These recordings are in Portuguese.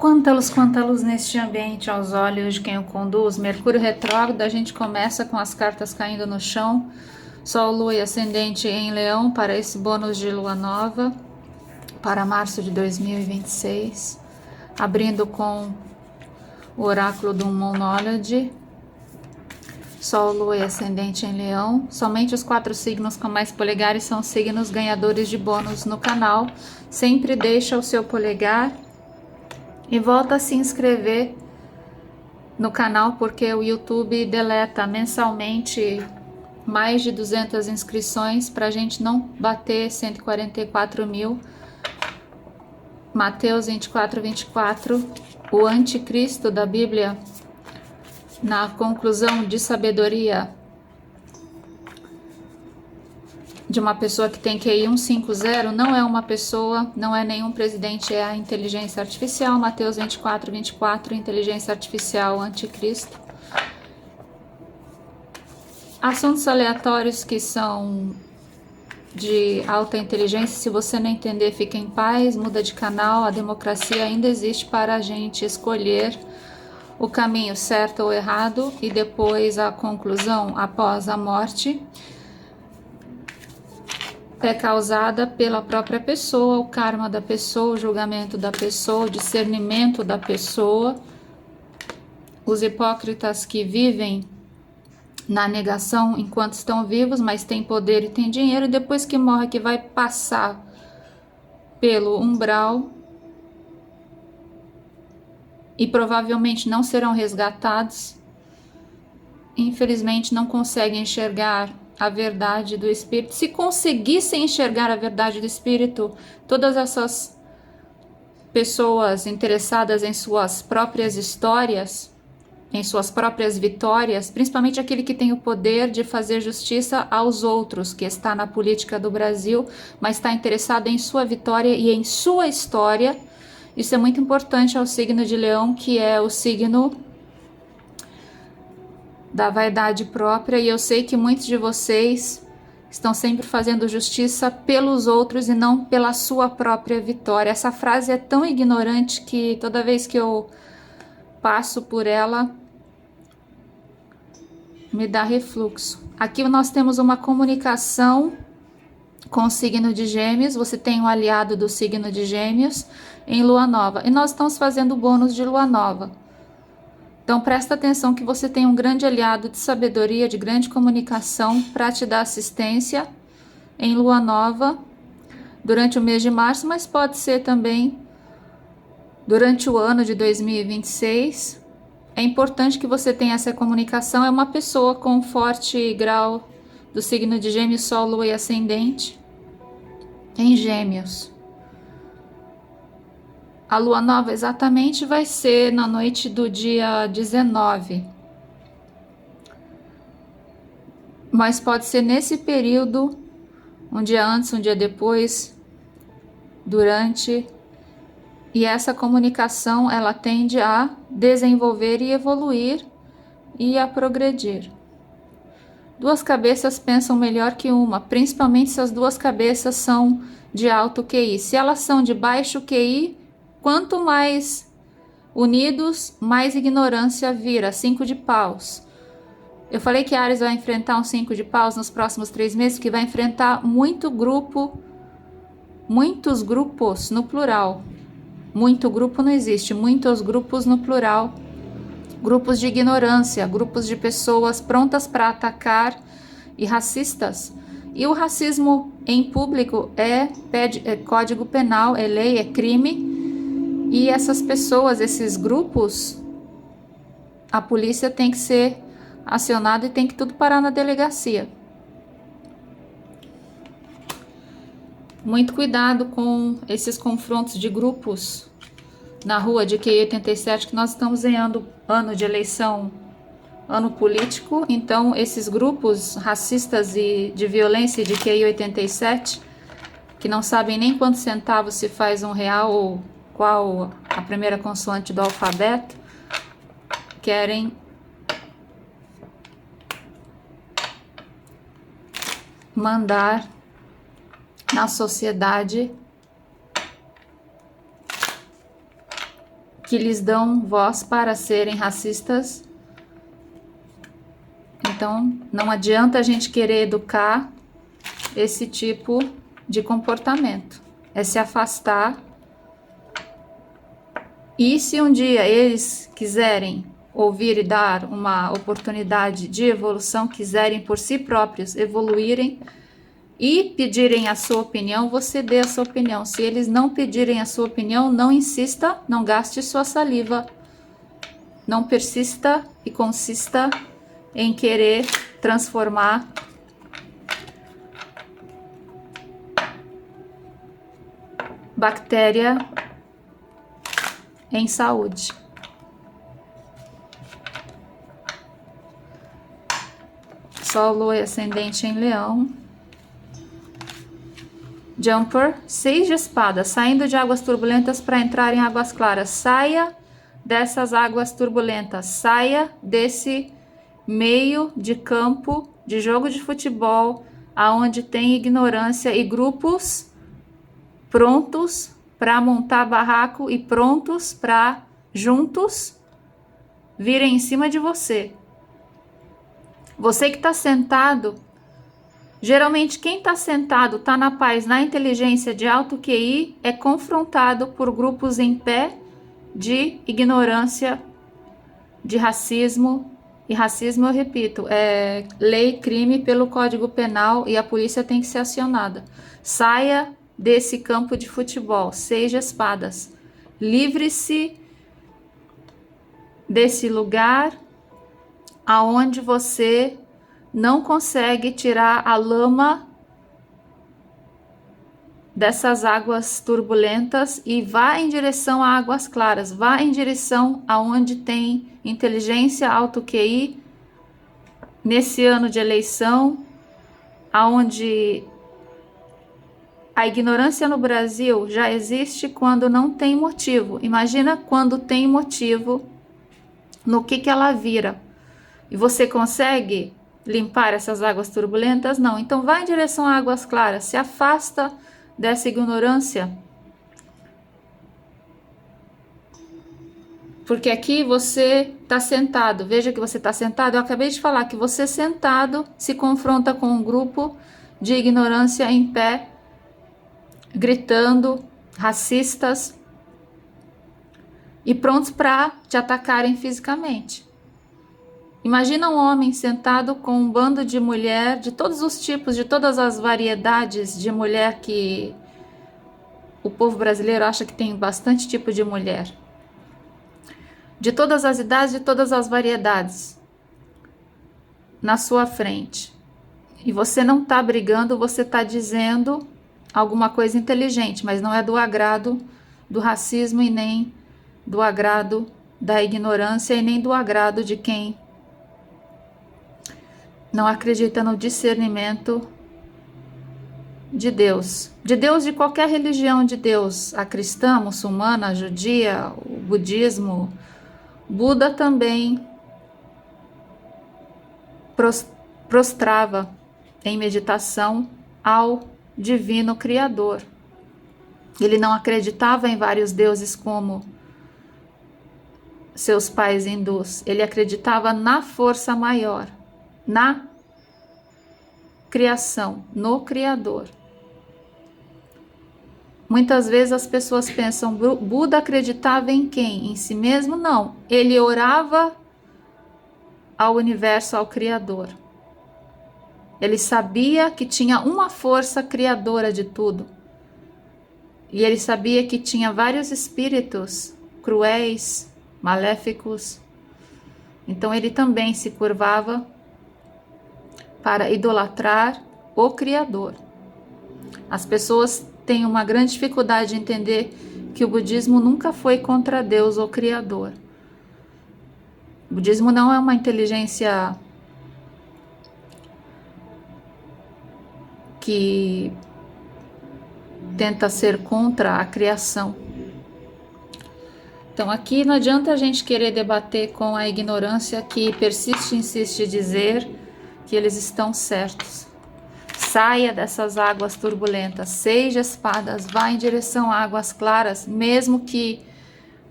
Quanta luz neste ambiente aos olhos de quem o conduz. Mercúrio retrógrado, a gente começa com as cartas caindo no chão. Sol, Lua e Ascendente em Leão para esse bônus de Lua Nova para março de 2026. Abrindo com o oráculo do Moon Knowledge. Sol, Lua e Ascendente em Leão. Somente os 4 signos com mais polegares são signos ganhadores de bônus no canal. Sempre deixa o seu polegar e volta a se inscrever no canal, porque o YouTube deleta mensalmente mais de 200 inscrições para a gente não bater 144 mil. Mateus 24:24, o anticristo da Bíblia, na conclusão de sabedoria de uma pessoa que tem QI 150, não é uma pessoa, não é nenhum presidente, é a inteligência artificial. Mateus 24:24, inteligência artificial, anticristo. Assuntos aleatórios que são de alta inteligência, se você não entender, fica em paz, muda de canal. A democracia ainda existe para a gente escolher o caminho certo ou errado, e depois a conclusão após a morte é causada pela própria pessoa, o karma da pessoa, o julgamento da pessoa, o discernimento da pessoa. Os hipócritas que vivem na negação enquanto estão vivos, mas têm poder e têm dinheiro, e depois que morre, que vai passar pelo umbral e provavelmente não serão resgatados, infelizmente não conseguem enxergar a verdade do Espírito. Se conseguissem enxergar a verdade do Espírito, todas essas pessoas interessadas em suas próprias histórias, em suas próprias vitórias, principalmente aquele que tem o poder de fazer justiça aos outros, que está na política do Brasil, mas está interessado em sua vitória e em sua história. Isso é muito importante ao signo de Leão, que é o signo da vaidade própria, e eu sei que muitos de vocês estão sempre fazendo justiça pelos outros e não pela sua própria vitória. Essa frase é tão ignorante que toda vez que eu passo por ela, me dá refluxo. Aqui nós temos uma comunicação com o signo de Gêmeos. Você tem um aliado do signo de Gêmeos em Lua Nova, e nós estamos fazendo o bônus de Lua Nova. Então presta atenção que você tem um grande aliado de sabedoria, de grande comunicação para te dar assistência em Lua Nova durante o mês de março, mas pode ser também durante o ano de 2026. É importante que você tenha essa comunicação. É uma pessoa com forte grau do signo de Gêmeos, Sol, Lua e Ascendente em Gêmeos. A Lua Nova exatamente vai ser na noite do dia 19. Mas pode ser nesse período, um dia antes, um dia depois, durante. E essa comunicação, ela tende a desenvolver e evoluir e a progredir. Duas cabeças pensam melhor que uma, principalmente se as duas cabeças são de alto QI. Se elas são de baixo QI, quanto mais unidos, mais ignorância vira. 5 de paus. Eu falei que Áries vai enfrentar um 5 de paus nos próximos 3 meses, que vai enfrentar muitos grupos no plural. Muito grupo não existe, muitos grupos no plural. Grupos de ignorância, grupos de pessoas prontas para atacar e racistas. E o racismo em público é código penal, é lei, é crime. E essas pessoas, esses grupos, a polícia tem que ser acionada e tem que tudo parar na delegacia. Muito cuidado com esses confrontos de grupos na rua de QI 87, que nós estamos em ano de eleição, ano político. Então, esses grupos racistas e de violência de QI 87, que não sabem nem quantos centavos se faz R$1 ou qual a primeira consoante do alfabeto, querem mandar na sociedade que lhes dão voz para serem racistas. Então, não adianta a gente querer educar esse tipo de comportamento. É se afastar. E se um dia eles quiserem ouvir e dar uma oportunidade de evolução, quiserem por si próprios evoluírem e pedirem a sua opinião, você dê a sua opinião. Se eles não pedirem a sua opinião, não insista, não gaste sua saliva. Não persista e consista em querer transformar bactéria em saúde. Sol, Lua e Ascendente em Leão. Jumper, 6 de espadas, saindo de águas turbulentas para entrar em águas claras. Saia dessas águas turbulentas, saia desse meio de campo de jogo de futebol, aonde tem ignorância e grupos prontos para montar barraco e prontos para juntos virem em cima de você. Você que está sentado, geralmente quem está sentado, está na paz, na inteligência de alto QI, é confrontado por grupos em pé de ignorância, de racismo. E racismo, eu repito, é lei, crime pelo Código Penal e a polícia tem que ser acionada. Saia desse campo de futebol, 6 de espadas. Livre-se desse lugar aonde você não consegue tirar a lama dessas águas turbulentas e vá em direção a águas claras, vá em direção aonde tem inteligência, alto QI, nesse ano de eleição, aonde a ignorância no Brasil já existe quando não tem motivo. Imagina quando tem motivo, no que ela vira. E você consegue limpar essas águas turbulentas? Não. Então vá em direção a águas claras, se afasta dessa ignorância. Porque aqui você está sentado, veja que você está sentado, eu acabei de falar que você sentado se confronta com um grupo de ignorância em pé, gritando, racistas e prontos para te atacarem fisicamente. Imagina um homem sentado com um bando de mulher, de todos os tipos, de todas as variedades de mulher que o povo brasileiro acha que tem bastante tipo de mulher. De todas as idades, de todas as variedades, na sua frente. E você não está brigando, você está dizendo alguma coisa inteligente, mas não é do agrado do racismo e nem do agrado da ignorância e nem do agrado de quem não acredita no discernimento de Deus de qualquer religião de Deus, a cristã, a muçulmana, a judia, o budismo. Buda também prostrava em meditação ao divino Criador. Ele não acreditava em vários deuses como seus pais hindus. Ele acreditava na força maior, na criação, no Criador. Muitas vezes as pessoas pensam, Buda acreditava em quem? Em si mesmo? Não. Ele orava ao universo, ao Criador. Ele sabia que tinha uma força criadora de tudo. E ele sabia que tinha vários espíritos cruéis, maléficos. Então ele também se curvava para idolatrar o Criador. As pessoas têm uma grande dificuldade de entender que o budismo nunca foi contra Deus, o Criador. O budismo não é uma inteligência que tenta ser contra a criação. Então aqui não adianta a gente querer debater com a ignorância que persiste e insiste em dizer que eles estão certos. Saia dessas águas turbulentas, 6 de espadas, vá em direção a águas claras, mesmo que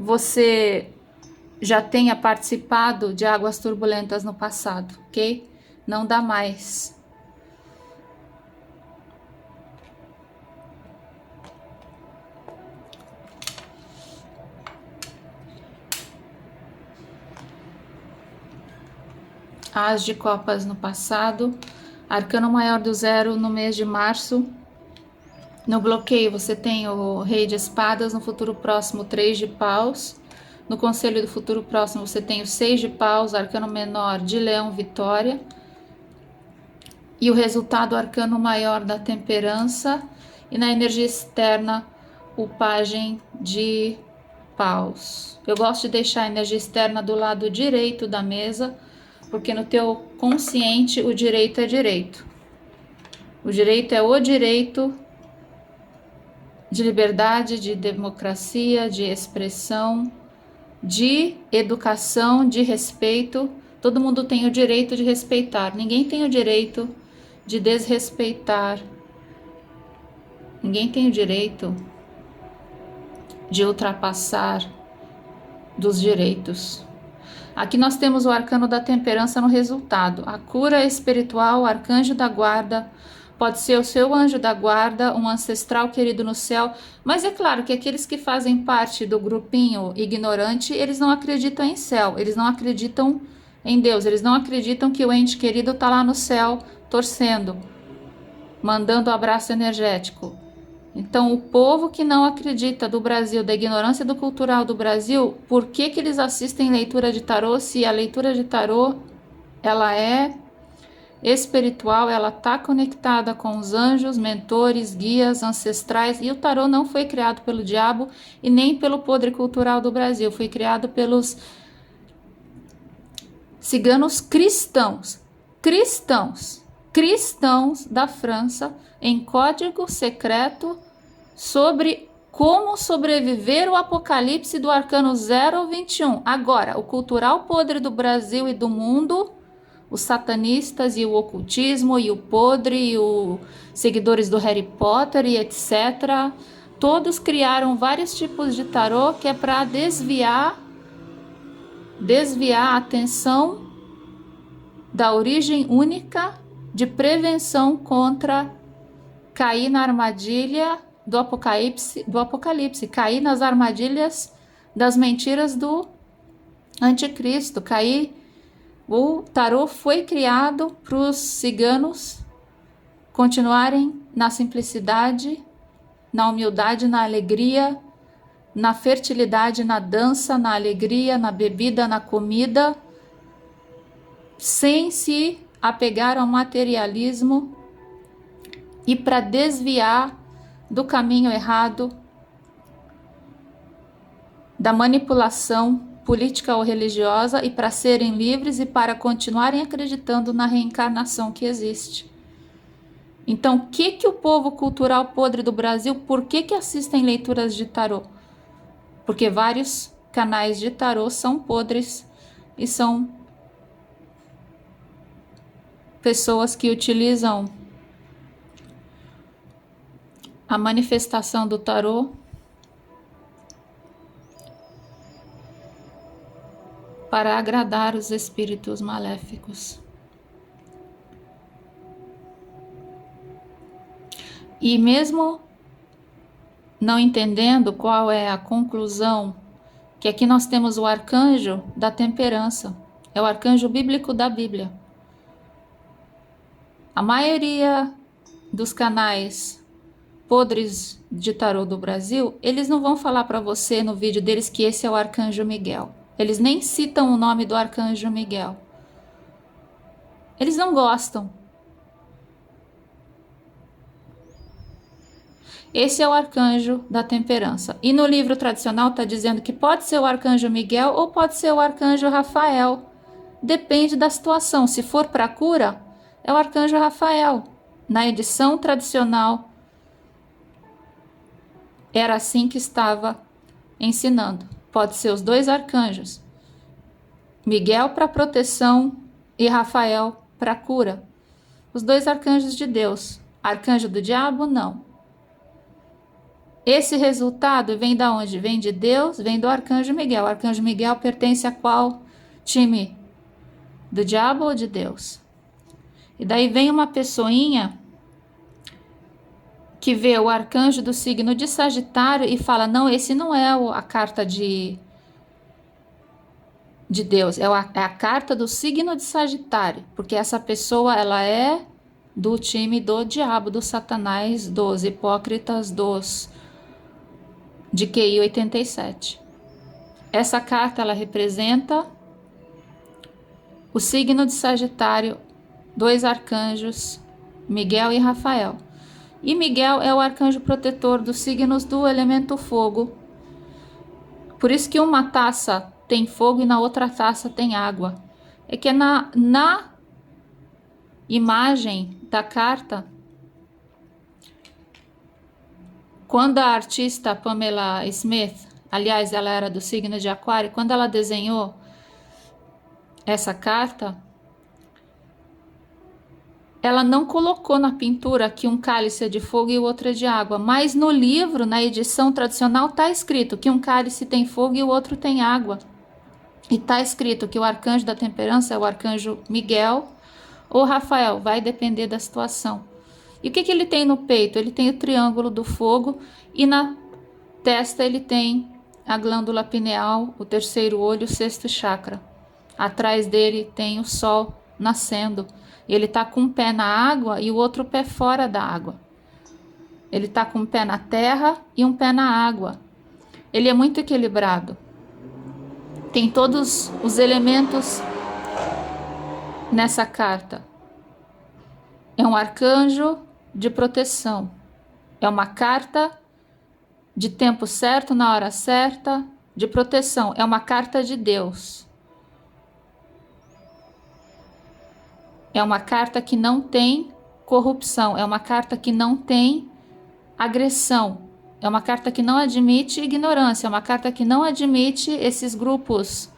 você já tenha participado de águas turbulentas no passado, ok? Não dá mais. As de copas no passado, arcano maior do zero no mês de março. No bloqueio você tem o rei de espadas, no futuro próximo 3 de paus. No conselho do futuro próximo você tem o 6 de paus, arcano menor de leão, vitória. E o resultado arcano maior da temperança. E na energia externa o pajem de paus. Eu gosto de deixar a energia externa do lado direito da mesa, porque no teu consciente o direito é direito. O direito é o direito de liberdade, de democracia, de expressão, de educação, de respeito. Todo mundo tem o direito de respeitar. Ninguém tem o direito de desrespeitar. Ninguém tem o direito de ultrapassar dos direitos. Aqui nós temos o arcano da temperança no resultado. A cura espiritual, o arcanjo da guarda, pode ser o seu anjo da guarda, um ancestral querido no céu, mas é claro que aqueles que fazem parte do grupinho ignorante, eles não acreditam em céu, eles não acreditam em Deus, eles não acreditam que o ente querido está lá no céu torcendo, mandando abraço energético. Então, o povo que não acredita do Brasil, da ignorância do cultural do Brasil, por que que eles assistem leitura de tarô se a leitura de tarô, ela é espiritual, ela está conectada com os anjos, mentores, guias, ancestrais, e o tarô não foi criado pelo diabo e nem pelo podre cultural do Brasil, foi criado pelos ciganos cristãos da França, em código secreto sobre como sobreviver o apocalipse do arcano 0 ao 21. Agora, o cultural podre do Brasil e do mundo, os satanistas e o ocultismo e o podre e os seguidores do Harry Potter e etc. Todos criaram vários tipos de tarô que é para desviar a atenção da origem única de prevenção contra cair na armadilha do apocalipse, cair nas armadilhas das mentiras do anticristo, cair. O tarô foi criado para os ciganos continuarem na simplicidade, na humildade, na alegria, na fertilidade, na dança, na alegria, na bebida, na comida, sem se apegar ao materialismo e para desviar do caminho errado, da manipulação política ou religiosa, e para serem livres e para continuarem acreditando na reencarnação que existe. Então, o que o povo cultural podre do Brasil, por que assistem leituras de tarô? Porque vários canais de tarô são podres e são pessoas que utilizam a manifestação do tarô para agradar os espíritos maléficos. E mesmo não entendendo qual é a conclusão, que aqui nós temos o arcanjo da temperança, é o arcanjo bíblico da Bíblia. A maioria dos canais podres de tarô do Brasil, eles não vão falar para você no vídeo deles que esse é o arcanjo Miguel. Eles nem citam o nome do arcanjo Miguel. Eles não gostam. Esse é o arcanjo da temperança. E no livro tradicional está dizendo que pode ser o arcanjo Miguel ou pode ser o arcanjo Rafael. Depende da situação. Se for para cura, é o arcanjo Rafael. Na edição tradicional, era assim que estava ensinando. Pode ser os dois arcanjos. Miguel para proteção e Rafael para cura. Os dois arcanjos de Deus. Arcanjo do diabo, não. Esse resultado vem da onde? Vem de Deus, vem do Arcanjo Miguel. O Arcanjo Miguel pertence a qual time? Do diabo ou de Deus? E daí vem uma pessoinha que vê o arcanjo do signo de Sagitário e fala, não, esse não é a carta de Deus, é a carta do signo de Sagitário, porque essa pessoa, ela é do time do diabo, do Satanás, dos hipócritas, de QI 87. Essa carta, ela representa o signo de Sagitário, dois arcanjos, Miguel e Rafael. E Miguel é o arcanjo protetor dos signos do elemento fogo. Por isso que uma taça tem fogo e na outra taça tem água. É que na imagem da carta, quando a artista Pamela Smith, aliás, ela era do signo de Aquário, quando ela desenhou essa carta, ela não colocou na pintura que um cálice é de fogo e o outro é de água, mas no livro, na edição tradicional, está escrito que um cálice tem fogo e o outro tem água. E está escrito que o arcanjo da temperança é o arcanjo Miguel ou Rafael, vai depender da situação. E o que ele tem no peito? Ele tem o triângulo do fogo e na testa ele tem a glândula pineal, o terceiro olho, o sexto chakra. Atrás dele tem o sol nascendo. Ele está com um pé na água e o outro pé fora da água. Ele está com um pé na terra e um pé na água. Ele é muito equilibrado. Tem todos os elementos nessa carta. É um arcanjo de proteção. É uma carta de tempo certo, na hora certa, de proteção. É uma carta de Deus. É uma carta que não tem corrupção. É uma carta que não tem agressão. É uma carta que não admite ignorância. É uma carta que não admite esses grupos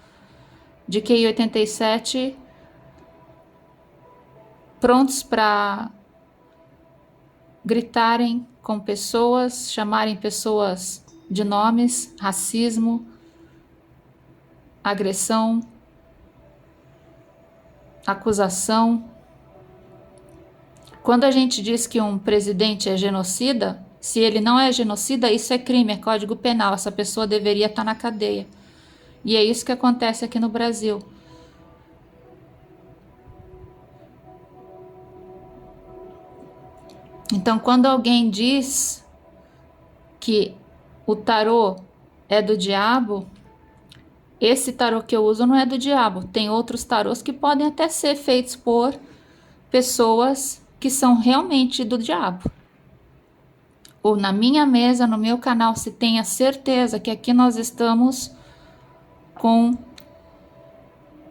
de QI 87 prontos para gritarem com pessoas, chamarem pessoas de nomes, racismo, agressão, acusação. Quando a gente diz que um presidente é genocida, se ele não é genocida, isso é crime, é código penal. Essa pessoa deveria estar na cadeia. E é isso que acontece aqui no Brasil. Então, quando alguém diz que o tarô é do diabo, esse tarô que eu uso não é do diabo. Tem outros tarôs que podem até ser feitos por pessoas que são realmente do diabo. Ou na minha mesa, no meu canal, se tenha certeza que aqui nós estamos com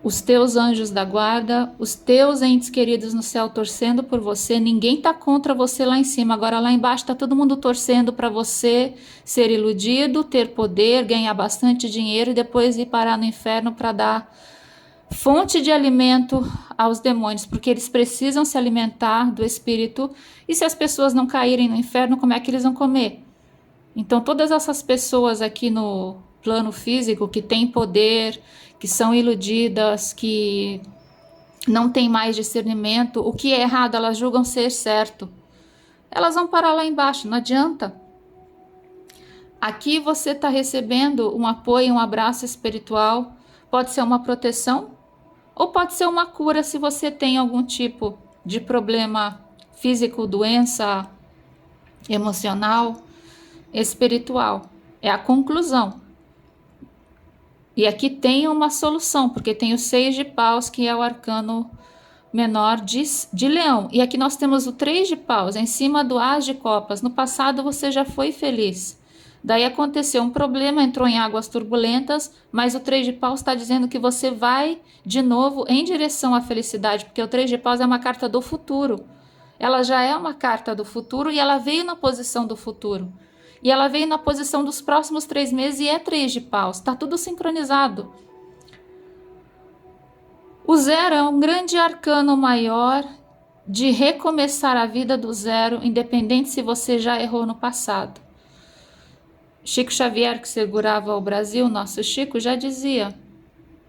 os teus anjos da guarda, os teus entes queridos no céu torcendo por você. Ninguém tá contra você lá em cima. Agora lá embaixo tá todo mundo torcendo para você ser iludido, ter poder, ganhar bastante dinheiro e depois ir parar no inferno para dar fonte de alimento aos demônios, porque eles precisam se alimentar do espírito. E se as pessoas não caírem no inferno, como é que eles vão comer? Então todas essas pessoas aqui no plano físico que têm poder, que são iludidas, que não têm mais discernimento, o que é errado elas julgam ser certo. Elas vão parar lá embaixo, não adianta. Aqui você está recebendo um apoio, um abraço espiritual, pode ser uma proteção ou pode ser uma cura se você tem algum tipo de problema físico, doença emocional, espiritual. É a conclusão. E aqui tem uma solução, porque tem o 6 de paus, que é o arcano menor de leão. E aqui nós temos o 3 de paus, em cima do as de copas. No passado você já foi feliz. Daí aconteceu um problema, entrou em águas turbulentas, mas o 3 de paus está dizendo que você vai de novo em direção à felicidade, porque o 3 de paus é uma carta do futuro. Ela já é uma carta do futuro e ela veio na posição do futuro. E ela veio na posição dos próximos 3 meses e é 3 de paus. Está tudo sincronizado. O zero é um grande arcano maior de recomeçar a vida do zero, independente se você já errou no passado. Chico Xavier, que segurava o Brasil, nosso Chico, já dizia: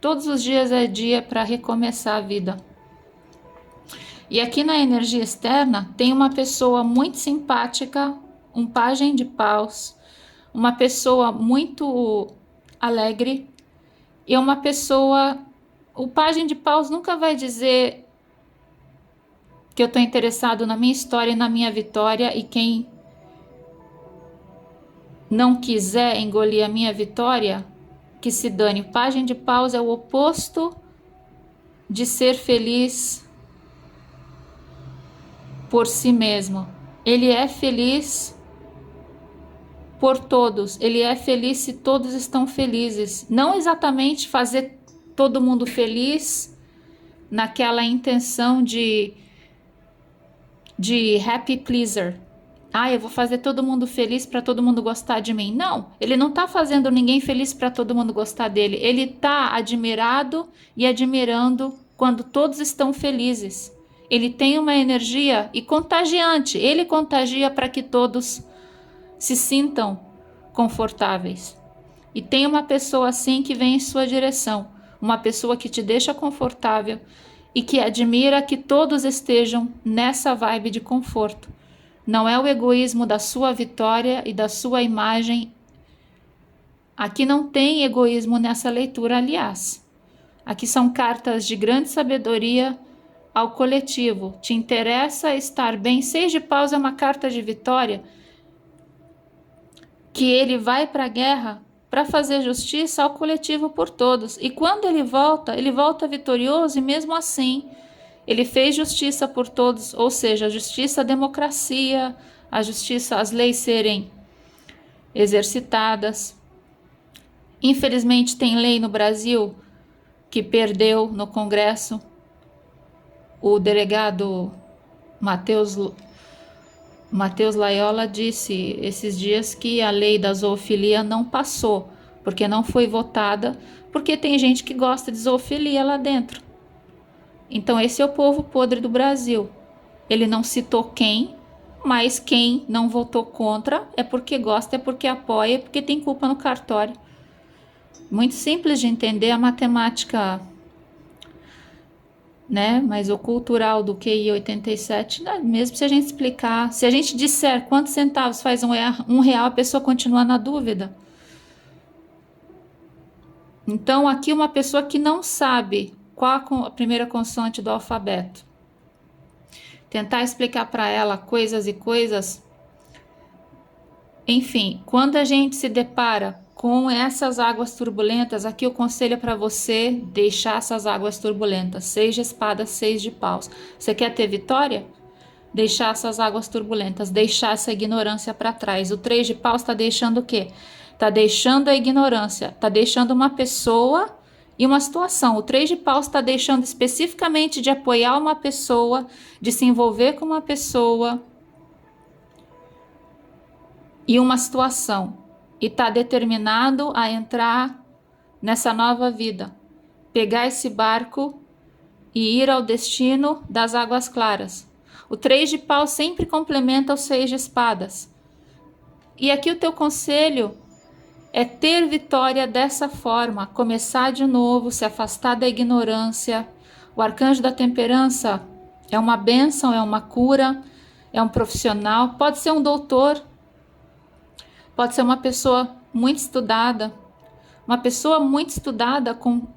todos os dias é dia para recomeçar a vida. E aqui na energia externa tem uma pessoa muito simpática, um pajem de paus, uma pessoa muito alegre e uma pessoa. O pajem de paus nunca vai dizer que eu estou interessado na minha história e na minha vitória, e quem não quiser engolir a minha vitória, que se dane. O pajem de paus é o oposto de ser feliz por si mesmo. Ele é feliz por todos. Ele é feliz se todos estão felizes. Não exatamente fazer todo mundo feliz naquela intenção de happy pleaser. Eu vou fazer todo mundo feliz para todo mundo gostar de mim. Não, ele não está fazendo ninguém feliz para todo mundo gostar dele. Ele está admirado e admirando quando todos estão felizes. Ele tem uma energia e contagiante. Ele contagia para que todos se sintam confortáveis. E tem uma pessoa assim que vem em sua direção. Uma pessoa que te deixa confortável e que admira que todos estejam nessa vibe de conforto. Não é o egoísmo da sua vitória e da sua imagem. Aqui não tem egoísmo nessa leitura, aliás. Aqui são cartas de grande sabedoria ao coletivo. Te interessa estar bem? 6 de paus é uma carta de vitória, que ele vai para a guerra para fazer justiça ao coletivo por todos. E quando ele volta vitorioso, e mesmo assim ele fez justiça por todos, ou seja, a justiça à democracia, a justiça às leis serem exercitadas. Infelizmente tem lei no Brasil que perdeu no Congresso. O delegado Matheus Laiola disse esses dias que a lei da zoofilia não passou, porque não foi votada, porque tem gente que gosta de zoofilia lá dentro. Então esse é o povo podre do Brasil. Ele não citou quem, mas quem não votou contra é porque gosta, é porque apoia, é porque tem culpa no cartório. Muito simples de entender a matemática, né? Mas o cultural do QI 87, né? Mesmo se a gente explicar, se a gente disser quantos centavos faz um real, a pessoa continua na dúvida. Então aqui uma pessoa que não sabe qual a primeira consoante do alfabeto, tentar explicar para ela coisas e coisas. Enfim, quando a gente se depara com essas águas turbulentas, aqui o conselho é para você deixar essas águas turbulentas. 6 de espadas, 6 de paus. Você quer ter vitória? Deixar essas águas turbulentas, deixar essa ignorância para trás. O 3 de paus está deixando o quê? Está deixando a ignorância, está deixando uma pessoa e uma situação. O 3 de paus está deixando especificamente de apoiar uma pessoa, de se envolver com uma pessoa e uma situação. E está determinado a entrar nessa nova vida. Pegar esse barco e ir ao destino das águas claras. O 3 de paus sempre complementa o 6 de espadas. E aqui o teu conselho é ter vitória dessa forma, começar de novo, se afastar da ignorância. O arcanjo da temperança é uma bênção, é uma cura, é um profissional, pode ser um doutor, pode ser uma pessoa muito estudada. Uma pessoa muito estudada com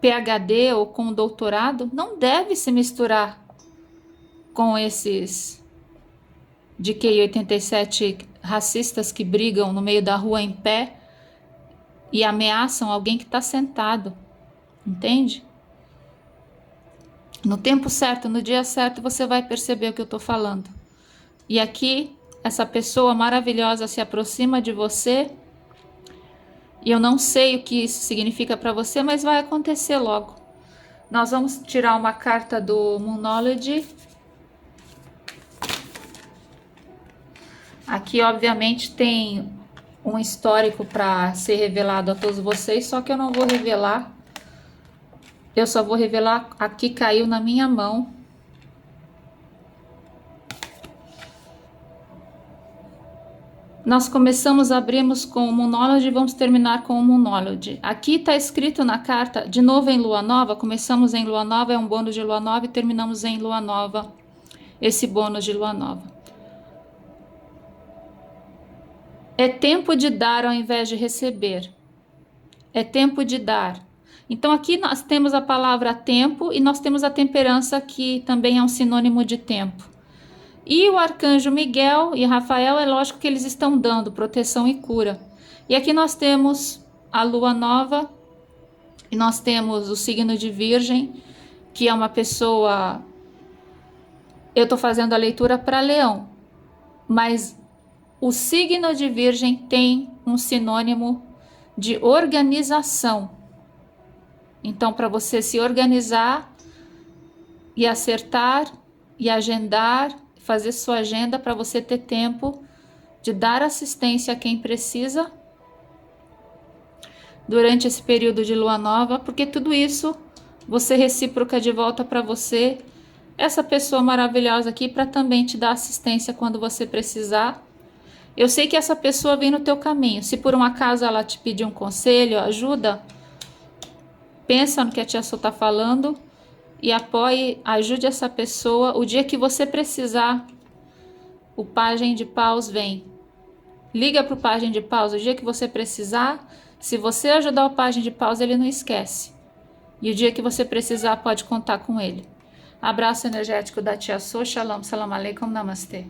PhD ou com doutorado não deve se misturar com esses de QI 87 racistas que brigam no meio da rua em pé e ameaçam alguém que está sentado, entende? No tempo certo, no dia certo, você vai perceber o que eu estou falando. E aqui, essa pessoa maravilhosa se aproxima de você, e eu não sei o que isso significa para você, mas vai acontecer logo. Nós vamos tirar uma carta do Moonology. Aqui, obviamente, tem um histórico para ser revelado a todos vocês, só que eu não vou revelar. Eu só vou revelar a que caiu na minha mão. Nós começamos, abrimos com o Moonology e vamos terminar com o Moonology. Aqui está escrito na carta, de novo em Lua Nova, começamos em Lua Nova, é um bônus de Lua Nova e terminamos em Lua Nova, esse bônus de Lua Nova. É tempo de dar ao invés de receber. É tempo de dar. Então aqui nós temos a palavra tempo e nós temos a temperança, que também é um sinônimo de tempo. E o arcanjo Miguel e Rafael, é lógico que eles estão dando proteção e cura. E aqui nós temos a lua nova e nós temos o signo de Virgem, que é uma pessoa... Eu estou fazendo a leitura para Leão, mas o signo de Virgem tem um sinônimo de organização. Então, para você se organizar e acertar e agendar, fazer sua agenda para você ter tempo de dar assistência a quem precisa durante esse período de lua nova, porque tudo isso você recíproca de volta para você, essa pessoa maravilhosa aqui, para também te dar assistência quando você precisar. Eu sei que essa pessoa vem no teu caminho. Se por um acaso ela te pedir um conselho, ajuda, pensa no que a tia Sô está falando e apoie, ajude essa pessoa. O dia que você precisar, o Pajem de Paus vem. Liga para o Pajem de Paus o dia que você precisar. Se você ajudar o Pajem de Paus, ele não esquece. E o dia que você precisar, pode contar com ele. Abraço energético da tia Sô. Shalom, salam aleikum, namastê.